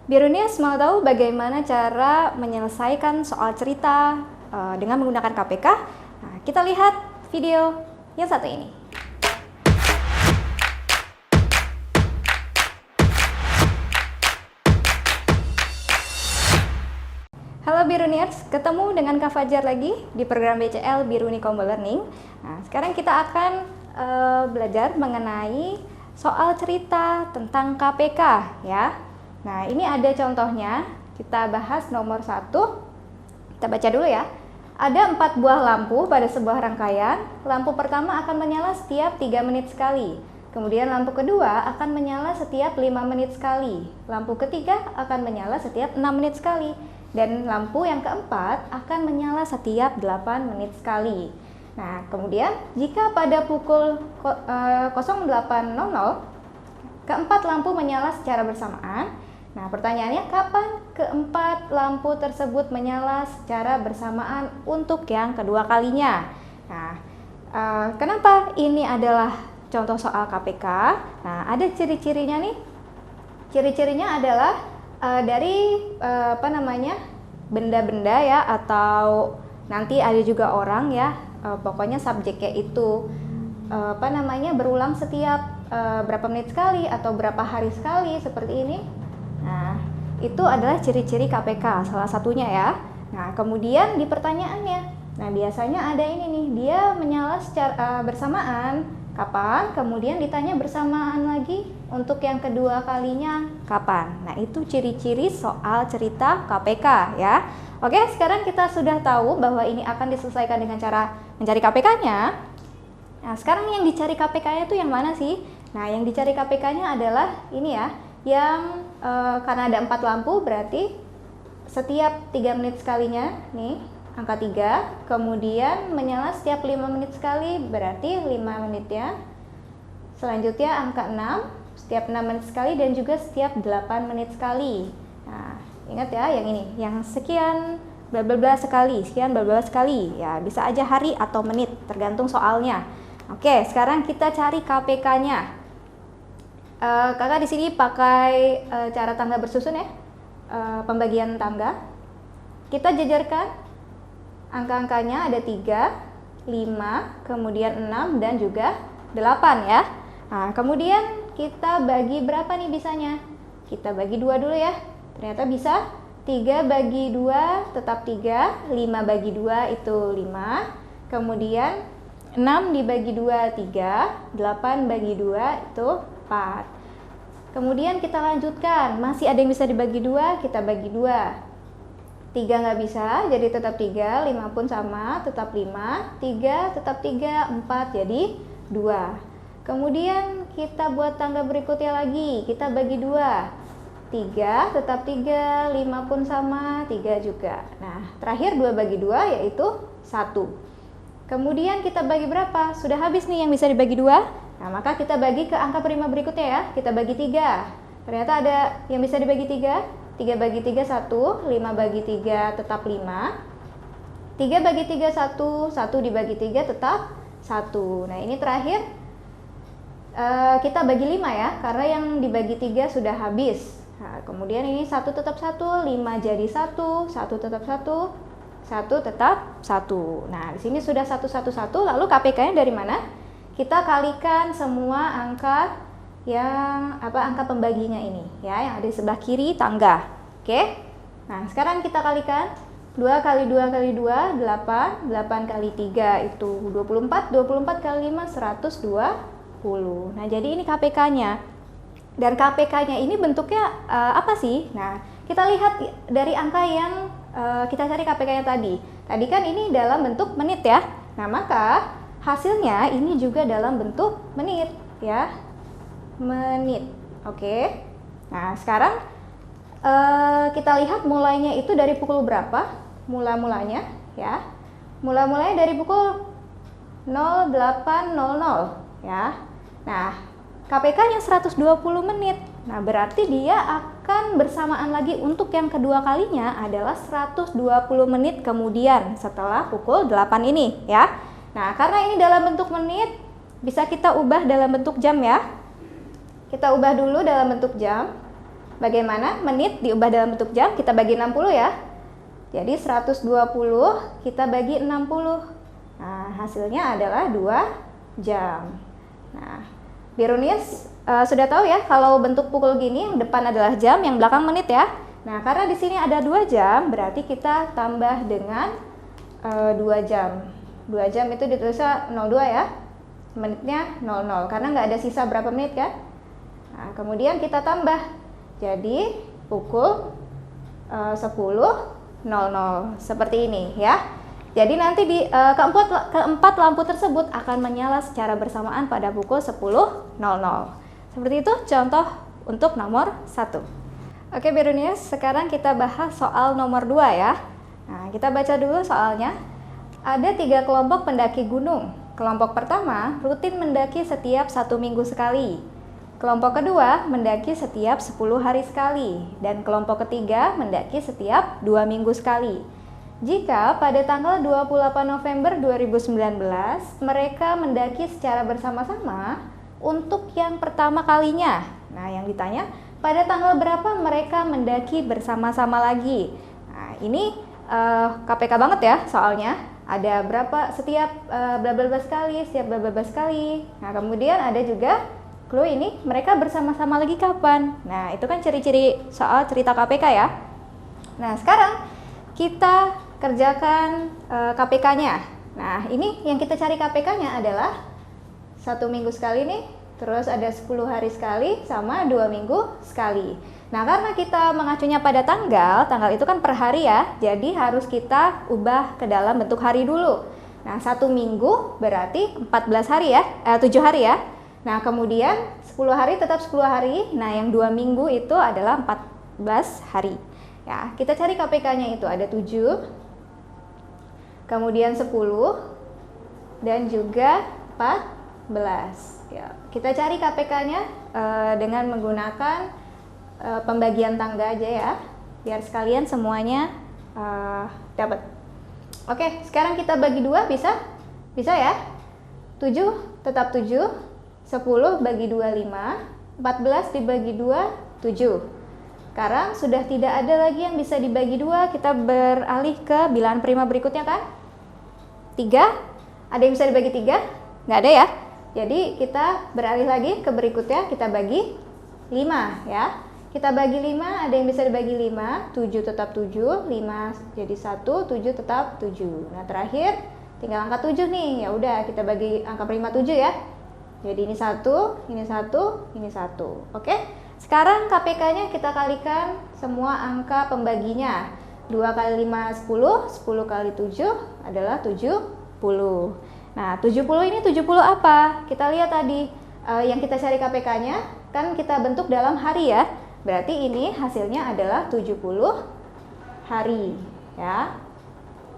Birunias mau tahu bagaimana cara menyelesaikan soal cerita dengan menggunakan KPK? Nah, kita lihat video yang satu ini. Halo Biruniers, ketemu dengan Kak Fajar lagi di program BCL Biruni Combo Learning. Nah, sekarang kita akan belajar mengenai soal cerita tentang KPK ya. Nah, ini ada contohnya. Kita bahas nomor 1. Kita baca dulu ya. Ada 4 buah lampu pada sebuah rangkaian. Lampu pertama akan menyala setiap 3 menit sekali. Kemudian lampu kedua akan menyala setiap 5 menit sekali. Lampu ketiga akan menyala setiap 6 menit sekali. Dan lampu yang keempat akan menyala setiap 8 menit sekali. Nah, kemudian jika pada pukul 08.00 keempat lampu menyala secara bersamaan. Nah, pertanyaannya kapan keempat lampu tersebut menyala secara bersamaan untuk yang kedua kalinya? Nah, kenapa ini adalah contoh soal KPK? Nah, ada ciri-cirinya nih. Ciri-cirinya adalah dari benda-benda ya, atau nanti ada juga orang ya, pokoknya subjeknya itu berulang setiap berapa menit sekali atau berapa hari sekali seperti ini. Nah, itu adalah ciri-ciri KPK salah satunya ya. Nah, kemudian di pertanyaannya, nah biasanya ada ini nih, dia menyala secara bersamaan kapan, kemudian ditanya bersamaan lagi untuk yang kedua kalinya kapan. Nah, itu ciri-ciri soal cerita KPK ya. Oke, sekarang kita sudah tahu bahwa ini akan diselesaikan dengan cara mencari KPK-nya. Nah, sekarang yang dicari KPK-nya itu yang mana sih? Nah, yang dicari KPK-nya adalah ini ya, yang karena ada 4 lampu berarti setiap 3 menit sekalinya nih, angka 3, kemudian menyala setiap 5 menit sekali, berarti 5 menit ya. Selanjutnya angka 6, setiap 6 menit sekali, dan juga setiap 8 menit sekali. Nah, ingat ya yang ini, yang sekian bla bla bla sekali, sekian bla bla sekali. Ya, bisa aja hari atau menit, tergantung soalnya. Oke, sekarang kita cari KPK-nya. Kakak di sini pakai cara tangga bersusun ya, pembagian tangga. Kita jajarkan angka-angkanya ada 3, 5, kemudian 6, dan juga 8 ya. Nah, kemudian kita bagi berapa nih bisanya? Kita bagi 2 dulu ya. Ternyata bisa 3 bagi 2 tetap 3, 5 bagi 2 itu 5, kemudian 6 dibagi 2 3, 8 bagi 2 itu 4. Kemudian kita lanjutkan, masih ada yang bisa dibagi 2, kita bagi 2. 3 nggak bisa, jadi tetap 3, 5 pun sama, tetap 5, 3 tetap 3, 4 jadi 2. Kemudian kita buat tangga berikutnya lagi, kita bagi 2. 3 tetap 3, 5 pun sama, 3 juga. Nah, terakhir 2 bagi 2 yaitu 1. Kemudian kita bagi berapa? Sudah habis nih yang bisa dibagi 2. Nah, maka kita bagi ke angka prima berikutnya ya. Kita bagi 3. Ternyata ada yang bisa dibagi 3. 3 bagi 3 1, 5 bagi 3 tetap 5. 3 bagi 3 1, 1 dibagi 3 tetap 1. Nah, ini terakhir kita bagi 5 ya, karena yang dibagi 3 sudah habis. Nah, kemudian ini 1 tetap 1, 5 jadi 1, 1 tetap 1, 1 tetap 1. Nah, di sini sudah 1 1 1, lalu KPK-nya dari mana? Kita kalikan semua angka yang angka pembaginya ini ya, yang ada di sebelah kiri tangga. Oke. Nah, sekarang kita kalikan 2 kali 2 kali 2 8, 8 kali 3 itu 24, 24 kali 5 120. Nah, jadi ini KPK-nya. Dan KPK-nya ini bentuknya apa sih? Nah, kita lihat dari angka yang kita cari KPK-nya tadi. Tadi kan ini dalam bentuk menit ya. Nah, maka hasilnya ini juga dalam bentuk menit ya. Menit. Oke. Nah, sekarang kita lihat mulainya itu dari pukul berapa? Mula-mulanya ya. Mula-mulanya dari pukul 08.00 ya. Nah, KPK-nya 120 menit. Nah, berarti dia akan bersamaan lagi untuk yang kedua kalinya adalah 120 menit kemudian setelah pukul 8 ini ya. Nah, karena ini dalam bentuk menit, bisa kita ubah dalam bentuk jam ya. Kita ubah dulu dalam bentuk jam. Bagaimana menit diubah dalam bentuk jam? Kita bagi 60 ya. Jadi 120 kita bagi 60. Nah, hasilnya adalah 2 jam. Nah, Birunius sudah tahu ya kalau bentuk pukul gini yang depan adalah jam, yang belakang menit ya. Nah, karena di sini ada 2 jam, berarti kita tambah dengan 2 jam. 2 jam itu ditulisnya 02 ya. Menitnya 00 karena nggak ada sisa berapa menit kan. Nah, kemudian kita tambah. Jadi pukul 10.00 seperti ini ya. Jadi nanti di keempat lampu tersebut akan menyala secara bersamaan pada pukul 10.00. Seperti itu contoh untuk nomor 1. Oke Birunius, sekarang kita bahas soal nomor 2 ya. Nah, kita baca dulu soalnya. Ada 3 kelompok pendaki gunung. Kelompok pertama rutin mendaki setiap 1 minggu sekali. Kelompok kedua mendaki setiap 10 hari sekali. Dan kelompok ketiga mendaki setiap 2 minggu sekali. Jika pada tanggal 28 November 2019 mereka mendaki secara bersama-sama untuk yang pertama kalinya. Nah, yang ditanya pada tanggal berapa mereka mendaki bersama-sama lagi. Nah, ini KPK banget ya soalnya. Ada berapa setiap bla bla bla sekali, setiap bla bla bla sekali. Nah, kemudian ada juga clue ini mereka bersama-sama lagi kapan. Nah, itu kan ciri-ciri soal cerita KPK ya. Nah, sekarang kita kerjakan KPK-nya. Nah, ini yang kita cari KPK-nya adalah 1 minggu sekali nih, terus ada 10 hari sekali, sama 2 minggu sekali. Nah, karena kita mengacunya pada tanggal itu kan per hari ya, jadi harus kita ubah ke dalam bentuk hari dulu. Nah, 1 minggu berarti 14 hari ya, 7 hari ya. Nah, kemudian 10 hari tetap 10 hari, nah yang 2 minggu itu adalah 14 hari. Ya, kita cari KPK-nya itu ada 7, kemudian 10, dan juga 14. Ya, kita cari KPK-nya dengan menggunakan pembagian tangga aja ya, biar sekalian semuanya dapat. Oke, sekarang kita bagi 2 bisa? Bisa ya? 7 tetap 7, 10 bagi 2, 5, 14 dibagi 2, 7. Sekarang sudah tidak ada lagi yang bisa dibagi 2, kita beralih ke bilangan prima berikutnya kan? 3, ada yang bisa dibagi 3? Nggak ada ya? Jadi kita beralih lagi ke berikutnya, kita bagi 5 ya. Kita bagi 5, ada yang bisa dibagi 5, 7 tetap 7, 5 jadi 1, 7 tetap 7. Nah, terakhir tinggal angka 7 nih. Ya udah, kita bagi angka prima 7 ya. Jadi ini 1, ini 1, ini 1. Oke? Sekarang KPK-nya kita kalikan semua angka pembaginya. 2 kali 5 10, 10 kali 7 adalah 70. Nah, 70 ini 70 apa? Kita lihat tadi yang kita cari KPK-nya kan kita bentuk dalam hari ya. Berarti ini hasilnya adalah 70 hari ya.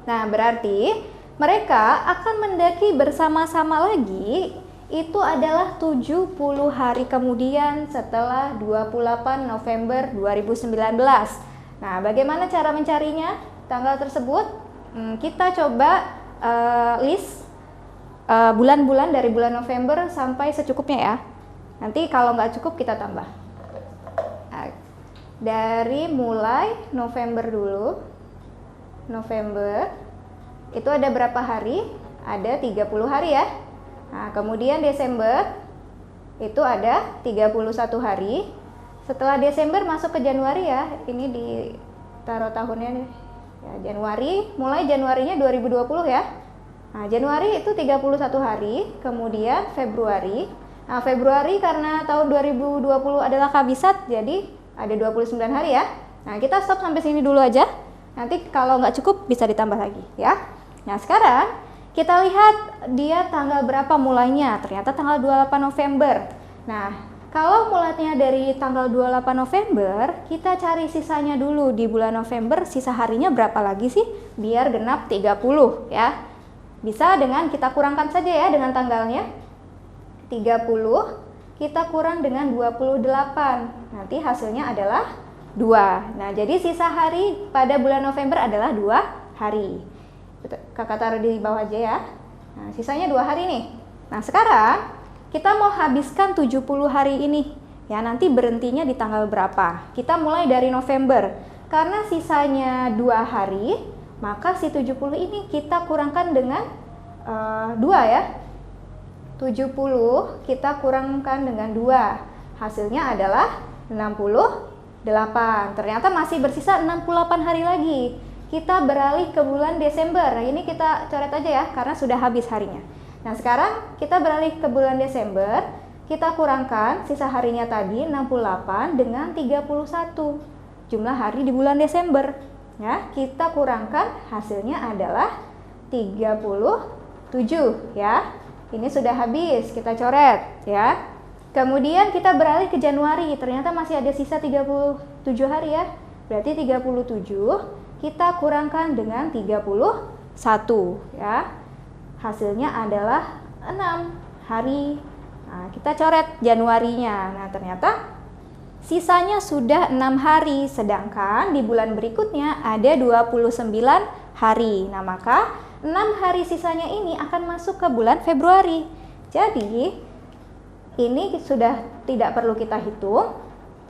Nah, berarti mereka akan mendaki bersama-sama lagi itu adalah 70 hari kemudian setelah 28 November 2019. Nah, bagaimana cara mencarinya tanggal tersebut? Kita coba list bulan-bulan dari bulan November sampai secukupnya ya. Nanti kalau nggak cukup kita tambah. Nah, dari mulai November dulu. November itu ada berapa hari? Ada 30 hari ya. Nah, kemudian Desember itu ada 31 hari. Setelah Desember masuk ke Januari ya. Ini ditaruh tahunnya nih. Ya, Januari, mulai Januarinya 2020 ya. Nah, Januari itu 31 hari, kemudian Februari. Nah, Februari karena tahun 2020 adalah kabisat, jadi ada 29 hari ya. Nah, kita stop sampai sini dulu aja. Nanti kalau nggak cukup bisa ditambah lagi ya. Nah, sekarang kita lihat dia tanggal berapa mulainya. Ternyata tanggal 28 November. Nah, kalau mulainya dari tanggal 28 November, kita cari sisanya dulu di bulan November, sisa harinya berapa lagi sih? Biar genap 30 ya. Bisa dengan kita kurangkan saja ya dengan tanggalnya. 30 kita kurang dengan 28. Nanti hasilnya adalah 2. Nah, jadi sisa hari pada bulan November adalah 2 hari. Kakak taruh di bawah aja ya. Nah, sisanya 2 hari nih. Nah, sekarang kita mau habiskan 70 hari ini. ya nanti berhentinya di tanggal berapa. Kita mulai dari November. Karena sisanya 2 hari, maka si 70 ini kita kurangkan dengan 2 ya. 70 kita kurangkan dengan 2. Hasilnya adalah 68. Ternyata masih bersisa 68 hari lagi. Kita beralih ke bulan Desember. Nah, ini kita coret aja ya karena sudah habis harinya. Nah, sekarang kita beralih ke bulan Desember. Kita kurangkan sisa harinya tadi 68 dengan 31. Jumlah hari di bulan Desember. Ya, kita kurangkan hasilnya adalah 37 ya. Ini sudah habis, kita coret ya. Kemudian kita beralih ke Januari. Ternyata masih ada sisa 37 hari ya. Berarti 37 kita kurangkan dengan 31 ya. Hasilnya adalah 6 hari. Nah, kita coret Januarinya. Nah, ternyata sisanya sudah 6 hari, sedangkan di bulan berikutnya ada 29 hari. Nah, maka 6 hari sisanya ini akan masuk ke bulan Februari. Jadi, ini sudah tidak perlu kita hitung.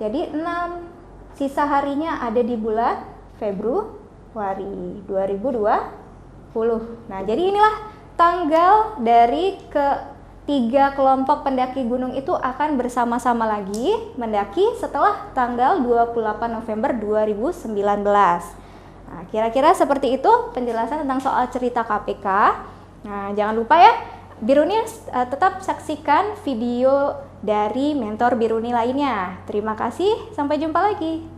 Jadi, 6 sisa harinya ada di bulan Februari 2020. Nah, jadi inilah tanggal dari ketiga kelompok pendaki gunung itu akan bersama-sama lagi mendaki setelah tanggal 28 November 2019. Nah, kira-kira seperti itu penjelasan tentang soal cerita KPK. Nah, jangan lupa ya, Biruni tetap saksikan video dari mentor Biruni lainnya. Terima kasih, sampai jumpa lagi.